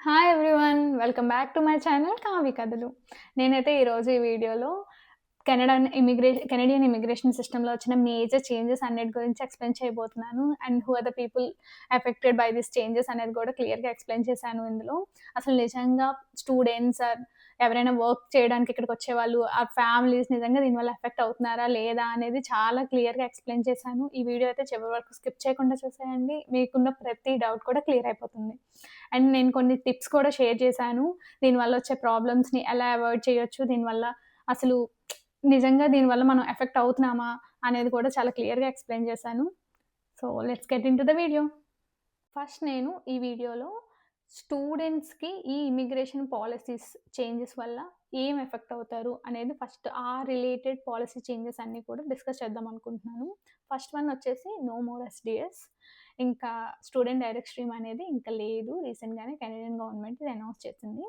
Hi everyone! Welcome back to my channel Kavi Kathalu. నేనైతే ఈరోజు ఈ వీడియోలో కెనడియన్ ఇమిగ్రేషన్ సిస్టమ్‌లో వచ్చిన మేజర్ చేంజెస్ అన్నిటి గురించి ఎక్స్‌ప్లెయిన్ చేయబోతున్నాను. And who are the people affected by these changes అనేది కూడా క్లియర్‌గా ఎక్స్‌ప్లెయిన్ చేశాను ఇందులో. అసలు నిజంగా స్టూడెంట్స్ ఎవరైనా వర్క్ చేయడానికి ఇక్కడికొచ్చేవాళ్ళు, ఆ ఫ్యామిలీస్ నిజంగా దీనివల్ల ఎఫెక్ట్ అవుతున్నారా? లేదా? అనేది చాలా క్లియర్‌గా ఎక్స్‌ప్లెయిన్ చేశాను. ఈ వీడియో అయితే చివరి వరకు స్కిప్ చేయకుండా చూసేయండి. మీకున్న ప్రతి డౌట్ కూడా క్లియర్ అయిపోతుంది. అండ్ నేను కొన్ని టిప్స్ కూడా షేర్ చేశాను. దీనివల్ల వచ్చే ప్రాబ్లమ్స్‌ని ఎలా అవాయిడ్ చేయొచ్చు? దీనివల్ల అసలు నిజంగా దీనివల్ల మనం ఎఫెక్ట్ అవుతున్నామా? అనేది కూడా చాలా క్లియర్‌గా ఎక్స్‌ప్లెయిన్ చేశాను. So, let's get into the video. First నేను ఈ వీడియోలో స్టూడెంట్స్‌కి ఈ ఇమిగ్రేషన్ పాలిసీస్ చేంజెస్ వల్ల ఏం ఎఫెక్ట్ అవుతారు అనేది ఫస్ట్ ఆ రిలేటెడ్ పాలిసీ చేంజెస్ అన్నీ కూడా డిస్కస్ చేద్దాం అనుకుంటున్నాను. ఫస్ట్ వన్ వచ్చేసి నో మోర్ ఎస్‌డీఎస్. ఇంకా స్టూడెంట్ డైరెక్ట్ స్ట్రీమ్ అనేది ఇంకా లేదు. రీసెంట్‌గానే కెనడియన్ గవర్నమెంట్ ఇది అనౌన్స్ చేసింది.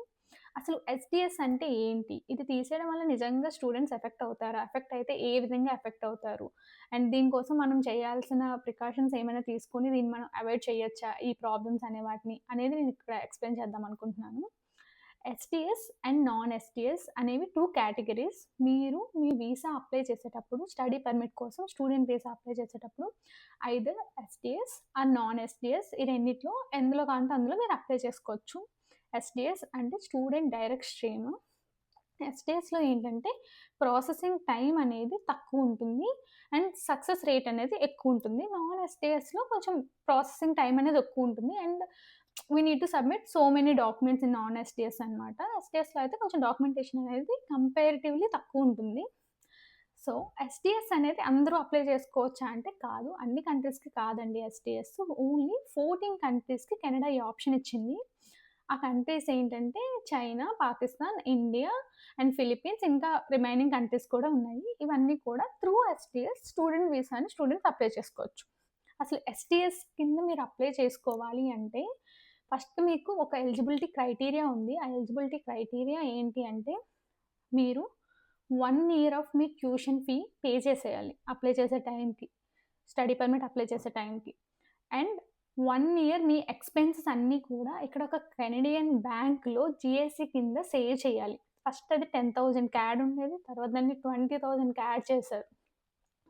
అసలు ఎస్‌డీఎస్ అంటే ఏంటి? ఇది తీసేయడం వల్ల నిజంగా స్టూడెంట్స్ ఎఫెక్ట్ అవుతారా? ఎఫెక్ట్ అయితే ఏ విధంగా ఎఫెక్ట్ అవుతారు? అండ్ దీనికోసం మనం చేయాల్సిన ప్రికాషన్స్ ఏమైనా తీసుకొని దీన్ని మనం అవాయిడ్ చేయొచ్చా? ఈ ప్రాబ్లమ్స్ అనే వాటిని అనేది నేను ఇక్కడ ఎక్స్‌ప్లెయిన్ చేద్దాం అనుకుంటున్నాను. ఎస్‌టీఎస్ అండ్ నాన్ ఎస్‌టీఎస్ అనేవి 2 కేటగరీస్. మీరు మీ వీసా అప్లై చేసేటప్పుడు స్టడీ పర్మిట్ కోసం స్టూడెంట్ వీసా అప్లై చేసేటప్పుడు either STS or non STS ఈ రెండిట్లో ఎందులో కావాలంటే అందులో మీరు అప్లై చేసుకోవచ్చు. ఎస్‌టీఎస్ అంటే స్టూడెంట్ డైరెక్ట్ స్ట్రీమ్. ఎస్‌టీఎస్‌లో ఏంటంటే ప్రాసెసింగ్ టైమ్ అనేది తక్కువుంటుంది. అండ్ సక్సెస్ రేట్ అనేది ఎక్కువుంటుంది. నాన్ ఎస్‌టీఎస్‌లో కొంచెం ప్రాసెసింగ్ టైమ్ అనేది ఎక్కువుంటుంది. And we need to submit so many documents in non STS అనమాట. ఎస్‌టీఎస్‌లో అయితే కొంచెం డాక్యుమెంటేషన్ అనేది కంపారిటివ్‌లీ తక్కువుంటుంది. సో, ఎస్‌టీఎస్ అనేది అందరూ అప్లై చేసుకోవచ్చా అంటే కాదు. అన్ని కంట్రీస్‌కి కాదండి ఎస్‌టీఎస్. ఓన్లీ 14 కంట్రీస్‌కి కెనడా ఈ ఆప్షన్ ఇచ్చింది. ఆ కంట్రీస్ ఏంటంటే China, Pakistan, India and Philippines ఇంకా రిమైనింగ్ కంట్రీస్ కూడా ఉన్నాయి. ఇవన్నీ కూడా త్రూ ఎస్‌టీఎస్ స్టూడెంట్ వీసాని స్టూడెంట్స్ అప్లై చేసుకోవచ్చు. అసలు ఎస్‌టీఎస్ కింద మీరు అప్లై చేసుకోవాలి అంటే ఫస్ట్ మీకు ఒక ఎలిజిబిలిటీ క్రైటీరియా ఉంది. ఆ ఎలిజిబిలిటీ క్రైటీరియా ఏంటి అంటే మీరు 1 year of me tuition fee pay చేసేయాలి అప్లై చేసే టైంకి. స్టడీ పర్మిట్ అప్లై చేసే టైంకి. అండ్ 1 ఇయర్ మీ ఎక్స్‌పెన్సెస్ అన్నీ కూడా ఇక్కడ ఒక కెనడియన్ బ్యాంక్‌లో జీఎస్సీ కింద సేవ్ చేయాలి. ఫస్ట్ అది 10,000 క్యాడ్ ఉండేది. తర్వాత దాన్ని 20,000కి యాడ్ చేశారు.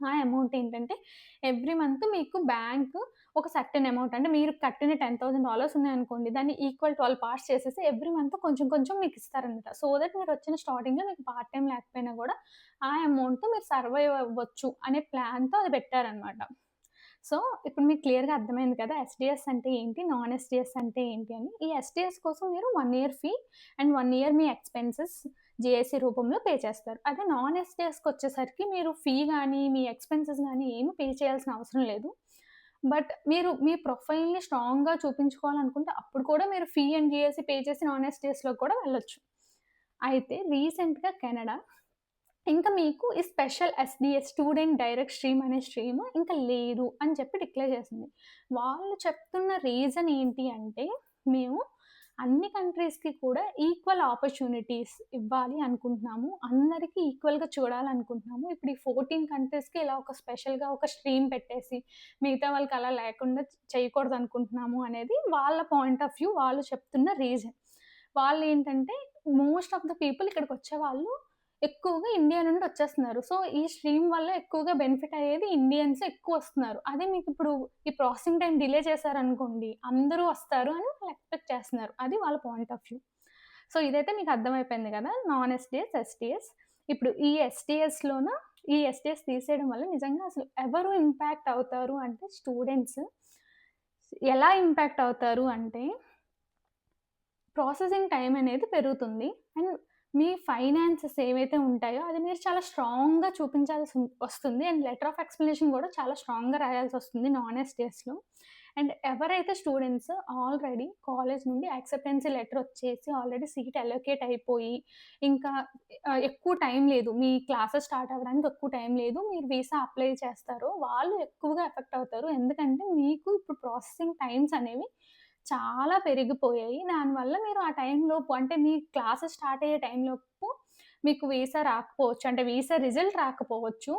ఆ అమౌంట్ ఏంటంటే ఎవ్రీ మంత్ మీకు బ్యాంక్ ఒక సర్టెన్ అమౌంట్ అంటే మీరు కట్టిన $10,000 ఉన్నాయనుకోండి. దాన్ని ఈక్వల్ 12 పార్ట్స్ చేసేసి ఎవ్రీ మంత్ కొంచెం కొంచెం మీకు ఇస్తారనమాట. సో దట్ మీరు వచ్చిన స్టార్టింగ్‌లో మీకు పార్ట్ టైమ్ లేకపోయినా గూడా ఆ అమౌంట్‌తో మీరు సర్వైవ్ అవ్వచ్చు అనే ప్లాన్‌తో అది పెట్టారనమాట. సో, ఇప్పుడు మీకు క్లియర్‌గా అర్థమైంది కదా! ఎస్‌డీఎస్ అంటే ఏంటి? నాన్ ఎస్‌డీఎస్ అంటే ఏంటి అని. ఈ ఎస్‌డీఎస్ కోసం మీరు 1 ఇయర్ ఫీ అండ్ 1 ఇయర్ మీ ఎక్స్‌పెన్సెస్ జీఎస్సీ రూపంలో పే చేస్తారు. అదే నాన్ ఎస్‌డీఎస్‌కొచ్చేసరికి మీరు ఫీ గాని, మీ ఎక్స్‌పెన్సెస్ గాని ఏమి పే చేయాల్సిన అవసరం లేదు. బట్ మీరు మీ ప్రొఫైల్‌ని స్ట్రాంగ్‌గా చూపించుకోవాలనుకుంటే అప్పుడు కూడా మీరు ఫీ అండ్ జీఎస్సీ పే చేసి నాన్ ఎస్‌డీఎస్‌లోకి కూడా వెళ్ళొచ్చు. అయితే రీసెంట్‌గా కెనడా ఇంకా మీకు ఈ special SDS student direct stream అనే స్ట్రీమ్ ఇంకా లేదు అని చెప్పి డిక్లేర్ చేసింది. వాళ్ళు చెప్తున్న రీజన్ ఏంటి అంటే, మేము అన్ని కంట్రీస్‌కి కూడా ఈక్వల్ ఆపర్చునిటీస్ ఇవ్వాలి అనుకుంటున్నాము. అందరికి ఈక్వల్‌గా చూడాలనుకుంటున్నాము. ఇప్పుడు ఈ 14 కంట్రీస్‌కి ఇలా ఒక స్పెషల్‌గా ఒక స్ట్రీమ్ పెట్టేసి, మిగతా వాళ్ళకి అలా లేకుండా చేయకూడదనుకుంటున్నాము అనేది వాళ్ళ పాయింట్ ఆఫ్ వ్యూ. వాళ్ళు చెప్తున్న రీజన్. వాళ్ళేంటంటే మోస్ట్ ఆఫ్ ద పీపుల్ ఇక్కడికొచ్చేవాళ్ళు ఎక్కువగా ఇండియా నుండి వచ్చేస్తున్నారు. సో, ఈ స్ట్రీమ్ వల్ల ఎక్కువగా బెనిఫిట్ అయ్యేది ఇండియన్స్ ఎక్కువొస్తున్నారు. అదే మీకిప్పుడు ఈ ప్రాసెసింగ్ టైమ్ డిలే చేశారనుకోండి, అందరూ వస్తారు అని వాళ్ళు ఎక్స్‌పెక్ట్ చేస్తున్నారు. అది వాళ్ళ పాయింట్ ఆఫ్ వ్యూ. సో, ఇదైతే మీకు అర్థమైపోయింది గదా! Non SDS, STS. ఇప్పుడు ఈ ఎస్‌టీఎస్ తీసేయడం వల్ల నిజంగా అసలు ఎవరు ఇంపాక్ట్ అవుతారు అంటే స్టూడెంట్స్. ఎలా ఇంపాక్ట్ అవుతారు అంటే ప్రాసెసింగ్ టైమ్ అనేది పెరుగుతుంది. అండ్ మీ ఫైనాన్సెస్ ఏవైతే ఉంటాయో అది మీరు చాలా స్ట్రాంగ్‌గా చూపించాల్సి వస్తుంది. అండ్ లెటర్ ఆఫ్ ఎక్స్‌ప్లనేషన్ గూడా చాలా స్ట్రాంగ్‌గా రాయాల్సొస్తుంది నాన్ ఎస్‌డీఎస్‌లో. అండ్ ఎవరైతే స్టూడెంట్స్ ఆల్రెడీ కాలేజ్ నుండి యాక్సెప్టెన్సీ లెటర్ వచ్చేసి ఆల్రెడీ సీట్ అలొకేట్ అయిపోయి, ఇంకా ఎక్కువ టైం లేదు. మీ క్లాసెస్ స్టార్ట్ అవ్వడానికి ఎక్కువ టైం లేదు. మీరు వీసా అప్లై చేస్తారో వాళ్ళు ఎక్కువగా ఎఫెక్ట్ అవుతారు. ఎందుకంటే మీకు ఇప్పుడు ప్రాసెసింగ్ టైమ్స్ అనేవి చాలా పెరిగిపోయాయి. దానివల్ల మీరు ఆ టైంలోపు అంటే మీ క్లాసెస్ స్టార్ట్ అయ్యే టైంలోపు మీకు వీసా రాకపోవచ్చు. అంటే వీసా రిజల్ట్ రాకపోవచ్చు.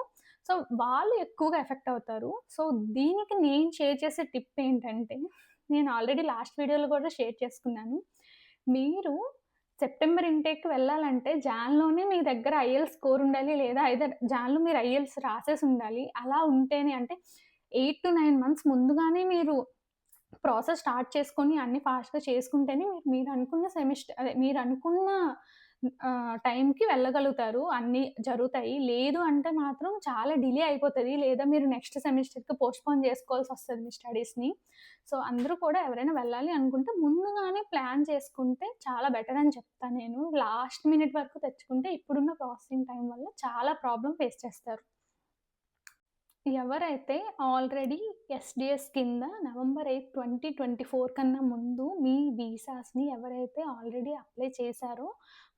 సో, వాళ్ళు ఎక్కువగా ఎఫెక్ట్ అవుతారు. సో, దీనికి నేను షేర్ చేసే టిప్ ఏంటంటే, నేను ఆల్రెడీ లాస్ట్ వీడియోలో కూడా షేర్ చేసుకున్నాను. మీరు సెప్టెంబర్ ఇంటేక్‌కి వెళ్ళాలంటే జాన్‌లోనే మీ దగ్గర ఐఎల్‌టిఎస్ స్కోర్ ఉండాలి. లేదా ఐదర్ జాన్‌లో మీరు ఐఎల్‌టిఎస్ రాసేసి ఉండాలి. అలా ఉంటేనే అంటే 8-9 మంత్స్ ముందుగానే మీరు ప్రాసెస్ స్టార్ట్ చేసుకొని అన్నీ ఫాస్ట్‌గా చేసుకుంటేనే మీరనుకున్న అదే మీరనుకున్న టైంకి వెళ్ళగలుగుతారు. అన్నీ జరుగుతాయి. లేదు అంటే మాత్రం చాలా డిలే అయిపోతది. లేదా మీరు నెక్స్ట్ సెమిస్టర్‌కి పోస్ట్‌పోన్ చేసుకోవాల్సొస్తది మీ స్టడీస్‌ని. సో, అందరూ కూడా ఎవరైనా వెళ్ళాలి అనుకుంటే ముందుగానే ప్లాన్ చేసుకుంటే చాలా బెటర్ అని చెప్తా నేను. లాస్ట్ మినిట్ వరకు తెచ్చుకుంటే ఇప్పుడున్న ప్రాసెసింగ్ టైం వల్ల చాలా ప్రాబ్లమ్ ఫేస్ చేస్తారు. ఎవరైతే ఆల్రెడీ ఎస్‌డిఎస్ కింద నవంబర్ 8, 2024 కన్నా ముందు మీ వీసాస్‌ని ఎవరైతే ఆల్రెడీ అప్లై చేశారో,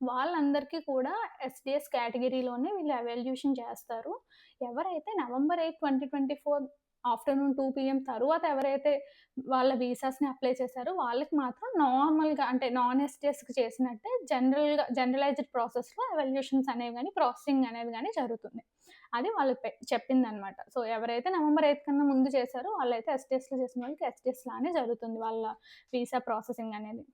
వాళ్ళందరికీ కూడా ఎస్‌డిఎస్ కేటగిరీలోనే వీళ్ళు ఎవాల్యుయేషన్ చేస్తారు. ఎవరైతే నవంబర్ 8, 2024 ఆఫ్టర్‌నూన్ 2 పీఎం తరువాత ఎవరైతే వాళ్ళ వీసాస్‌ని అప్లై చేశారో, వాళ్ళకి మాత్రం నార్మల్‌గా అంటే నాన్ ఎస్‌డిఎస్‌కి చేసినట్టే జనరలైజ్డ్ ప్రాసెస్‌లో ఎవాల్యుయేషన్స్ అనేవి గాని, ప్రాసెసింగ్ అనేది గాని జరుగుతుంది. అది వాళ్ళకి చెప్పిందనమాట. సో, ఎవరైతే నవంబర్ 8 కన్నా ముందు చేశారో వాళ్ళైతే ఎస్‌టీఎస్‌లో చేసిన వాళ్ళకి ఎస్‌టీఎస్ లానే జరుగుతుంది వాళ్ళ వీసా ప్రాసెసింగ్ అనేది.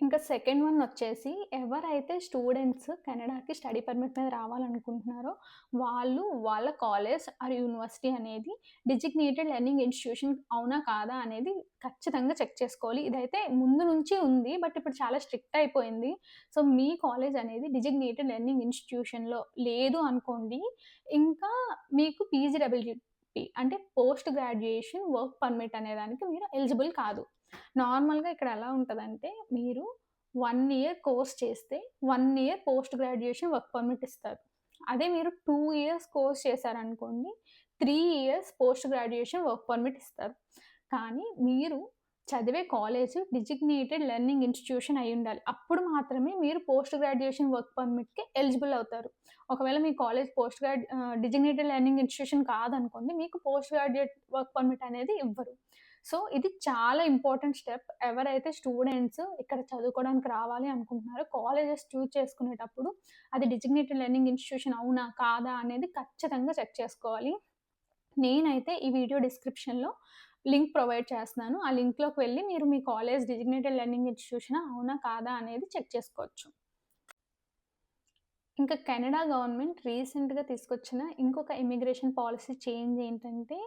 ఇంకా సెకండ్ వన్ వచ్చేసి ఎవరైతే స్టూడెంట్స్ కెనడాకి స్టడీ పర్మిట్ మీద రావాలనుకుంటున్నారో, వాళ్ళు వాళ్ళ కాలేజ్ ఆర్ యూనివర్సిటీ అనేది డిజిగ్నేటెడ్ లెర్నింగ్ ఇన్‌స్టిట్యూషన్ అవునా? కాదా? అనేది ఖచ్చితంగా చెక్ చేసుకోవాలి. ఇదైతే ముందు నుంచి ఉంది. బట్ ఇప్పుడు చాలా స్ట్రిక్ట్ అయిపోయింది. సో, మీ కాలేజ్ అనేది డిజిగ్నేటెడ్ లెర్నింగ్ ఇన్‌స్టిట్యూషన్‌లో లేదు అనుకోండి, ఇంకా మీకు పీజీడబ్ల్యూపీ అంటే పోస్ట్ గ్రాడ్యుయేషన్ వర్క్ పర్మిట్ అనే దానికి మీరు ఎలిజిబుల్ కాదు. నార్మల్‌గా ఇక్కడ ఎలా ఉంటదంటే, మీరు 1 ఇయర్ కోర్స్ చేస్తే, 1 year post graduation work permit ఇస్తారు. అదే మీరు 2 ఇయర్స్ కోర్స్ చేశారనుకోండి, 3 years post graduation work permit ఇస్తారు. కానీ మీరు చదివే కాలేజ్ డిజిగ్నేటెడ్ లెర్నింగ్ ఇన్‌స్టిట్యూషన్ అయ్యుండాలి. అప్పుడు మాత్రమే మీరు పోస్ట్ గ్రాడ్యుయేషన్ వర్క్ పర్మిట్‌కి ఎలిజిబుల్ అవుతారు. ఒకవేళ మీ కాలేజ్ డిజిగ్నేటెడ్ లెర్నింగ్ ఇన్‌స్టిట్యూషన్ కాదనుకోండి, మీకు పోస్ట్ గ్రాడ్యుయేట్ వర్క్ పర్మిట్ అనేది ఇవ్వరు. సో, ఇది చాలా ఇంపార్టెంట్ స్టెప్. ఎవరైతే స్టూడెంట్స్ ఇక్కడ చదువుకోవడానికి రావాలి అనుకుంటున్నారో, కాలేజెస్ చూజ్ చేసుకునేటప్పుడు అది డిజిగ్నేటెడ్ లెర్నింగ్ ఇన్‌స్టిట్యూషన్ అవునా? కాదా? అనేది ఖచ్చితంగా చెక్ చేసుకోవాలి. నేనైతే ఈ వీడియో డిస్క్రిప్షన్‌లో లింక్ ప్రొవైడ్ చేస్తున్నాను. ఆ లింక్‌లోకి వెళ్లి మీరు మీ కాలేజ్ డిజిగ్నేటెడ్ లెర్నింగ్ ఇన్‌స్టిట్యూషనా? అవునా? కాదా? అనేది చెక్ చేసుకోవచ్చు. ఇంకా కెనడా గవర్నమెంట్ రీసెంట్‌గా తీసుకొచ్చిన ఇంకొక ఇమిగ్రేషన్ పాలిసీ చేంజ్ ఏంటంటే,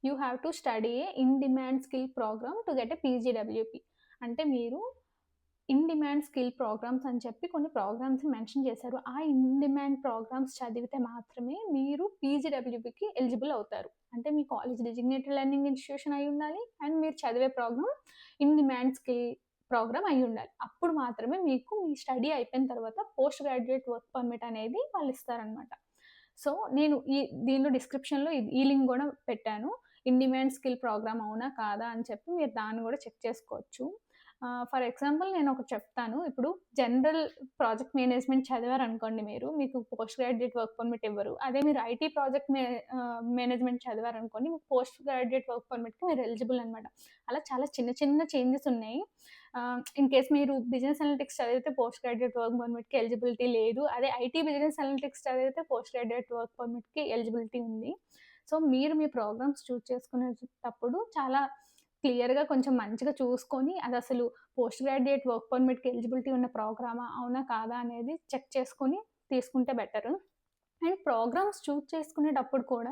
you have to study a in demand skill program to get a PGWP. అంటే మీరు ఇన్ డిమాండ్ స్కిల్ ప్రోగ్రామ్స్ అని చెప్పి కొన్ని ప్రోగ్రామ్స్‌ని మెన్షన్ చేశారు. ఆ ఇన్ డిమాండ్ ప్రోగ్రామ్స్ చదివితే మాత్రమే మీరు పీజీడబ్ల్యూపీకి ఎలిజిబుల్ అవుతారు. అంటే మీ కాలేజ్ డిజిగ్నేటెడ్ లెర్నింగ్ ఇన్‌స్టిట్యూషన్ అయ్యుండాలి. అండ్ మీరు చదివే program in demand skill program అయ్యుండాలి. అప్పుడు మాత్రమే మీకు మీ స్టడీ అయిపోయిన తర్వాత పోస్ట్ గ్రాడ్యుయేట్ వర్క్ పర్మిట్ అనేది వాళ్ళిస్తారనమాట. సో, నేను దీనిలో డిస్క్రిప్షన్‌లో ఈ లింక్ గూడా పెట్టాను. ఇన్ డిమాండ్ స్కిల్ ప్రోగ్రామ్ అవునా? కాదా? అని చెప్పి మీరు దాన్ని గూడా చెక్ చేసుకోవచ్చు. ఫర్ ఎగ్జాంపుల్ నేనొకటి చెప్తాను. ఇప్పుడు జనరల్ ప్రాజెక్ట్ మేనేజ్‌మెంట్ చదివారనుకోండి మీరు, మీకు పోస్ట్ గ్రాడ్యుయేట్ వర్క్ పర్మిట్ ఇవ్వరు. అదే మీరు ఐటీ మేనేజ్‌మెంట్ చదివారనుకోండి, మీకు పోస్ట్ గ్రాడ్యుయేట్ వర్క్ పర్మిట్‌కి మీరు ఎలిజిబుల్ అనమాట. అలా చాలా చిన్న చిన్న చేంజెస్ ఉన్నాయి. ఇన్ కేస్ మీరు బిజినెస్ అనలిటిక్స్ చదివితే పోస్ట్ గ్రాడ్యుయేట్ వర్క్ పర్మిట్‌కి ఎలిజిబిలిటీ లేదు. అదే ఐటీ బిజినెస్ అనలిటిక్స్ చదివితే పోస్ట్ గ్రాడ్యుయేట్ వర్క్ పర్మిట్‌కి ఎలిజిబిలిటీ ఉంది. సో, మీరు మీ ప్రోగ్రామ్స్ చూజ్ చేసుకునేటప్పుడు చాలా క్లియర్‌గా కొంచెం మంచిగా చూసుకొని, అదసలు పోస్ట్ గ్రాడ్యుయేట్ వర్క్ పర్మిట్‌కి ఎలిజిబిలిటీ ఉన్న ప్రోగ్రామా? అవునా? కాదా? అనేది చెక్ చేసుకొని తీసుకుంటే బెటరు. అండ్ ప్రోగ్రామ్స్ చూజ్ చేసుకునేటప్పుడు కూడా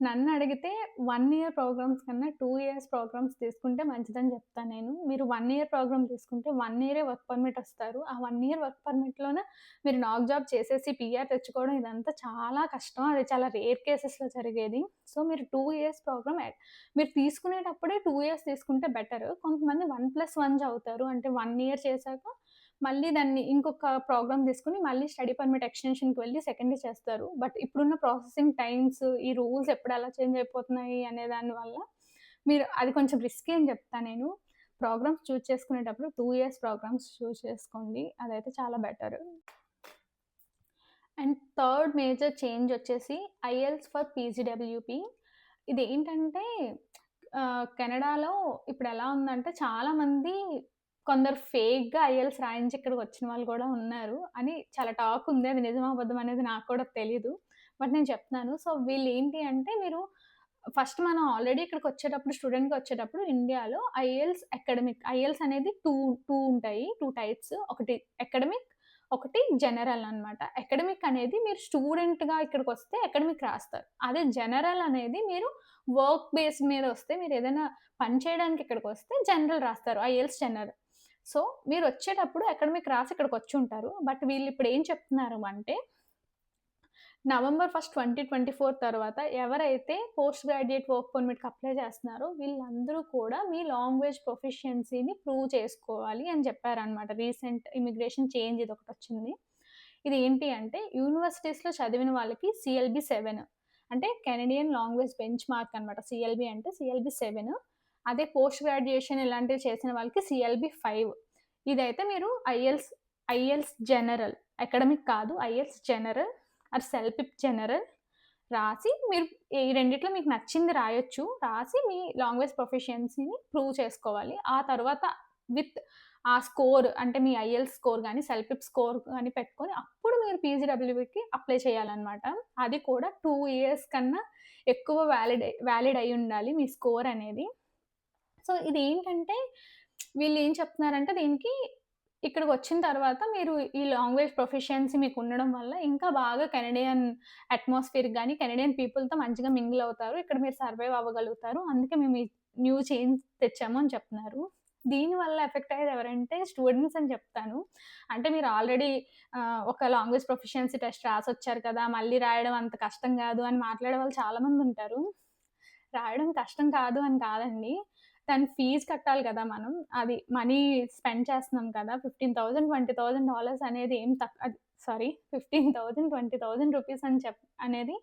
నన్నడిగితే 1 ఇయర్ ప్రోగ్రామ్స్ కన్నా 2 ఇయర్స్ ప్రోగ్రామ్స్ తీసుకుంటే మంచిదని జెప్తాను నేను. మీరు 1 ఇయర్ ప్రోగ్రామ్ తీసుకుంటే 1 ఇయరే వర్క్ పర్మిట్ వస్తారు. ఆ 1 ఇయర్ వర్క్ పర్మిట్‌లోనే మీరు నాక్ జాబ్ చేసేసి పీఆర్ తెచ్చుకోవడం ఇదంతా చాలా కష్టం. అది చాలా రేర్ కేసెస్‌లో జరిగేది. సో, మీరు 2 ఇయర్స్ ప్రోగ్రామ్ మీరు తీసుకునేటప్పుడే 2 ఇయర్స్ తీసుకుంటే బెటరు. కొంతమంది 1+1 చదువుతారు. అంటే 1 ఇయర్ చేశాక మళ్ళీ దాన్ని ఇంకొక ప్రోగ్రామ్ తీసుకొని మళ్ళీ స్టడీ పర్మిట్ ఎక్స్‌టెన్షన్‌కి వెళ్లి సెకండ్ ఇయర్ చేస్తారు. బట్ ఇప్పుడున్న ప్రాసెసింగ్ టైమ్స్, ఈ రూల్స్ ఎప్పుడు ఎలా చేంజ్ అయిపోతున్నాయి అనే దాని వల్ల మీరు అది కొంచెం రిస్కీ అని చెప్తా నేను. ప్రోగ్రామ్స్ చూజ్ చేసుకునేటప్పుడు 2 ఇయర్స్ ప్రోగ్రామ్స్ చూజ్ చేసుకోండి. అదైతే చాలా better. And third major change వచ్చేసి ఐఎల్టీఎస్ ఫర్ పీజీడబ్ల్యూపీ. ఇదేంటంటే కెనడాలో ఇప్పుడెలా ఉందంటే చాలామంది కొందరు ఫేక్‌గా ఐఎల్టీఎస్ రాయించి ఇక్కడికొచ్చిన వాళ్ళు కూడా ఉన్నారు అని చాలా టాక్ ఉంది. అది నిజమో అబద్ధమో అనేది నాకు కూడా తెలీదు. బట్ నేను చెప్తున్నాను. సో, వీళ్ళేంటి అంటే మీరు ఫస్ట్ మనం ఆల్రెడీ ఇక్కడికొచ్చేటప్పుడు స్టూడెంట్‌గా వచ్చేటప్పుడు ఇండియాలో ఐఎల్స్ అనేది 2 ఉంటాయి. 2 టైప్స్. ఒకటి అకాడమిక్, ఒకటి జనరల్ అనమాట. అకాడమిక్ అనేది మీరు స్టూడెంట్‌గా ఇక్కడికొస్తే అకాడమిక్ రాస్తారు. అదే జనరల్ అనేది మీరు వర్క్ బేస్ మీద వస్తే మీరేదైనా పని చేయడానికి ఇక్కడికొస్తే జనరల్ రాస్తారు. IELTS general. సో, మీరొచ్చేటప్పుడు అకాడమిక్ రాసి ఇక్కడికొచ్చుంటారు. బట్ వీళ్ళిప్పుడు ఏం చెప్తున్నారు అంటే నవంబర్ 1, 2024 తర్వాత ఎవరైతే పోస్ట్ గ్రాడ్యుయేట్ వర్క్ పర్మిట్‌కి అప్లై చేస్తున్నారో వీళ్ళందరూ కూడా మీ లాంగ్వేజ్ ప్రొఫిషియన్సీని ప్రూవ్ చేసుకోవాలి అని చెప్పారనమాట. రీసెంట్ ఇమిగ్రేషన్ చేంజ్ ఇదొకటొచ్చింది. ఇదేంటి అంటే యూనివర్సిటీస్‌లో చదివిన వాళ్ళకి సీఎల్‌బీ 7 అంటే కెనడియన్ లాంగ్వేజ్ బెంచ్ మార్క్ అనమాట. సీఎల్‌బీ అంటే సీఎల్‌బీ 7. అదే పోస్ట్ గ్రాడ్యుయేషన్ ఇలాంటివి చేసిన వాళ్ళకి సీఎల్‌బీ 5. ఇదైతే మీరు ఐఎల్స్ జనరల్ అకాడమిక్ కాదు. ఐఎల్స్ జనరల్ ఆర్ సెల్‌పిప్ జనరల్ రాసి మీరు ఈ రెండిట్లో మీకు నచ్చింది రాయొచ్చు. రాసి మీ లాంగ్వేజ్ ప్రొఫిషియన్సీని ప్రూవ్ చేసుకోవాలి. ఆ తర్వాత విత్ ఆ స్కోర్ అంటే మీ ఐఎల్స్ స్కోర్ గాని, సెల్‌పిప్ స్కోర్ గాని పెట్టుకొని అప్పుడు మీరు పీజీడబ్ల్యూకి అప్లై చేయాలనమాట. అది కూడా 2 ఇయర్స్ కన్నా ఎక్కువ వాలిడ్ అయ్యుండాలి మీ స్కోర్ అనేది. సో, ఇదేంటంటే వీళ్ళేం చెప్తున్నారంటే దీనికి ఇక్కడికొచ్చిన తర్వాత మీరు ఈ లాంగ్వేజ్ ప్రొఫిషియన్సీ మీకుండడం వల్ల ఇంకా బాగా కెనడియన్ అట్మాస్ఫియర్‌కి గాని, కెనడియన్ పీపుల్‌తో మంచిగా మింగిల్ అవుతారు. ఇక్కడ మీరు సర్వైవ్ అవ్వగలుగుతారు. అందుకే మేము ఈ న్యూ చేంజ్ తెచ్చాము అని చెప్తున్నారు. దీనివల్ల ఎఫెక్ట్ అయ్యేది ఎవరంటే స్టూడెంట్స్ అని చెప్తాను. అంటే మీరు ఆల్రెడీ ఒక లాంగ్వేజ్ ప్రొఫిషియన్సీ టెస్ట్ రాసొచ్చారు కదా! మళ్ళీ రాయడం అంత కష్టం గాదు అని మాట్లాడే వాళ్ళు చాలా మందుంటారు. రాయడం కష్టం కాదు అని కాదండి. దానికి ఫీజ్ కట్టాలి కదా మనం. అది మనీ స్పెండ్ చేస్తున్నాం కదా! 15,000, $20,000 అనేది ఏం అది సారీ 15,000, $20,000 అనేది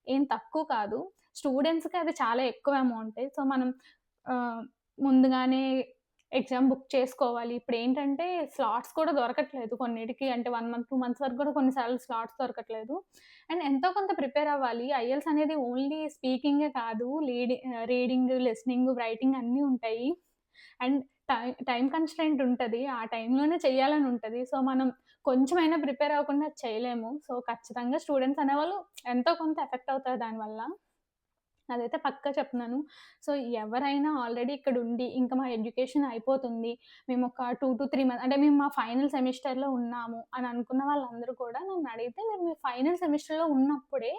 ఏం తక్కువ కాదు. స్టూడెంట్స్‌కి అది చాలా ఎక్కువ అమౌంటే. సో, మనం ముందుగానే ఎగ్జామ్ బుక్ చేసుకోవాలి. ఇప్పుడేంటంటే స్లాట్స్ కూడా దొరకట్లేదు కొన్నిటికి. అంటే 1 మంత్, 2 మంత్స్ వరకు కూడా కొన్నిసార్లు స్లాట్స్ దొరకట్లేదు. అండ్ ఎంతో కొంత ప్రిపేర్ అవ్వాలి. ఐఎల్స్ అనేది ఓన్లీ స్పీకింగే కాదు. రీడింగ్, లిసనింగ్, రైటింగ్ అన్నీ ఉంటాయి. అండ్ టైమ్ కన్‌స్ట్రెయింట్ ఉంటది. ఆ టైంలోనే చేయాలని ఉంటది. సో, మనం కొంచెమైనా ప్రిపేర్ అవ్వకుండా అది చేయలేము. సో, ఖచ్చితంగా స్టూడెంట్స్ అనేవాళ్ళు ఎంతో కొంత ఎఫెక్ట్ అవుతారు దానివల్ల. అదైతే పక్కా చెప్తున్నాను. సో, ఎవరైనా ఆల్రెడీ ఇక్కడుండి, ఇంక మా ఎడ్యుకేషన్ అయిపోతుంది. మేమొక 2-3 అంటే మేము మా ఫైనల్ సెమిస్టర్‌లో ఉన్నాము అని అనుకున్న వాళ్ళందరూ కూడా నన్నడిగితే మీరు మీ ఫైనల్ సెమిస్టర్‌లో ఉన్నప్పుడే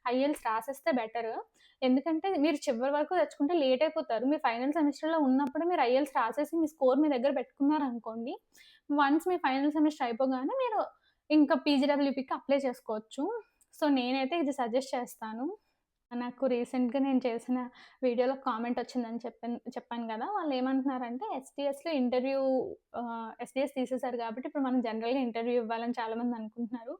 ఐఎల్స్ రాసేస్తే బెటరు. ఎందుకంటే మీరు చివరి వరకు తెచ్చుకుంటే లేట్ అయిపోతారు. మీరు ఫైనల్ సెమిస్టర్‌లో ఉన్నప్పుడే మీరు ఐఎల్స్ రాసేసి మీ స్కోర్ మీ దగ్గర పెట్టుకున్నారనుకోండి, వన్స్ మీ ఫైనల్ సెమిస్టర్ అయిపోగానే మీరు ఇంకా పీజీడబ్ల్యూపీకి అప్లై చేసుకోవచ్చు. సో, నేనైతే ఇది సజెస్ట్ చేస్తాను. నాకు రీసెంట్‌గా నేను చేసిన వీడియోలో కామెంట్ వచ్చిందని చెప్పాను గదా! వాళ్ళేమంటున్నారంటే ఎస్‌డీఎస్ తీసేసారు గాబట్టి ఇప్పుడు మనం జనరల్‌గా ఇంటర్వ్యూ ఇవ్వాలని చాలామంది అనుకుంటున్నారు.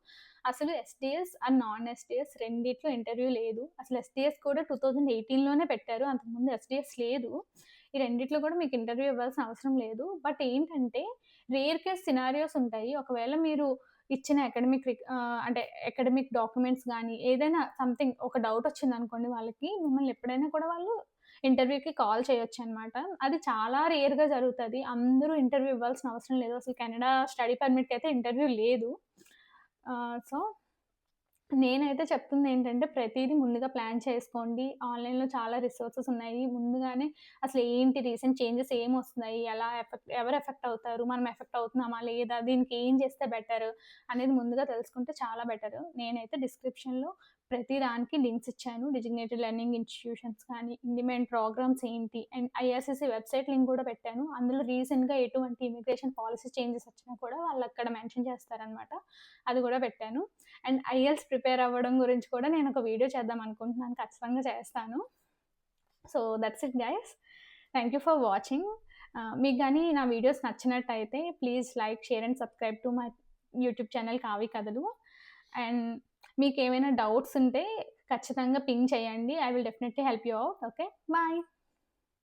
అసలు ఎస్‌డీఎస్ అండ్ నాన్ ఎస్‌డీఎస్ రెండిట్లో ఇంటర్వ్యూ లేదు. అసలు ఎస్‌డీఎస్ కూడా 2018లోనే పెట్టారు. అంతకుముందు ఎస్‌డీఎస్ లేదు. ఈ రెండిట్లో కూడా మీకు ఇంటర్వ్యూ ఇవ్వాల్సిన అవసరం లేదు. బట్ ఏంటంటే రేర్ కేస్ సినారియోస్ ఉంటాయి. ఒకవేళ మీరు ఇచ్చిన అంటే అకాడమిక్ డాక్యుమెంట్స్ గానీ, ఏదైనా సంథింగ్ ఒక డౌటొచ్చిందనుకోండి వాళ్ళకి, మిమ్మల్ని ఎప్పుడైనా కూడా వాళ్ళు ఇంటర్వ్యూకి కాల్ చేయొచ్చనమాట. అది చాలా రేర్‌గా జరుగుతది. అందరూ ఇంటర్వ్యూ ఇవ్వాల్సిన అవసరం లేదు. అసలు కెనడా స్టడీ పర్మిట్‌కయితే ఇంటర్వ్యూ లేదు. సో నేనైతే చెప్తుందేంటంటే, ప్రతీదీ ముందుగా ప్లాన్ చేసుకోండి. ఆన్‌లైన్‌లో చాలా రిసోర్సెస్ ఉన్నాయి. ముందుగానే అసలు ఏంటి రీసెంట్ చేంజెస్ ఏమొస్తున్నాయి? ఎవరు ఎఫెక్ట్ అవుతారు? మనం ఎఫెక్ట్ అవుతున్నామా? లేదా? దీనికి ఏం చేస్తే బెటర్? అనేది ముందుగా తెలుసుకుంటే చాలా బెటరు. నేనైతే డిస్క్రిప్షన్‌లో ప్రతి దానికి లింక్స్ ఇచ్చాను. డిజిగ్నేటెడ్ లెర్నింగ్ ఇన్‌స్టిట్యూషన్స్ కానీ, ఇండిపెండెంట్ ప్రోగ్రామ్స్ ఏంటి? అండ్ ఐఆర్‌సీసీ వెబ్‌సైట్ లింక్ కూడా పెట్టాను. అందులో రీసెంట్‌గా ఎటువంటి ఇమిగ్రేషన్ పాలిసీ చేంజెస్ వచ్చినా కూడా వాళ్ళక్కడ మెన్షన్ చేస్తారనమాట. అది కూడా పెట్టాను. అండ్ ఐఎల్స్ ప్రిపేర్ అవ్వడం గురించి కూడా నేనొక వీడియో చేద్దాం అనుకుంటున్నాను. ఖచ్చితంగా చేస్తాను. So, that's it guys. Thank you for watching. మీకు గాని నా వీడియోస్ నచ్చినట్టయితే please like, share and subscribe to my YouTube channel Kavi Kathalu. And మీకేమైనా డౌట్స్ ఉంటే ఖచ్చితంగా పింగ్ చేయండి. I will definitely help you out. Okay. Bye.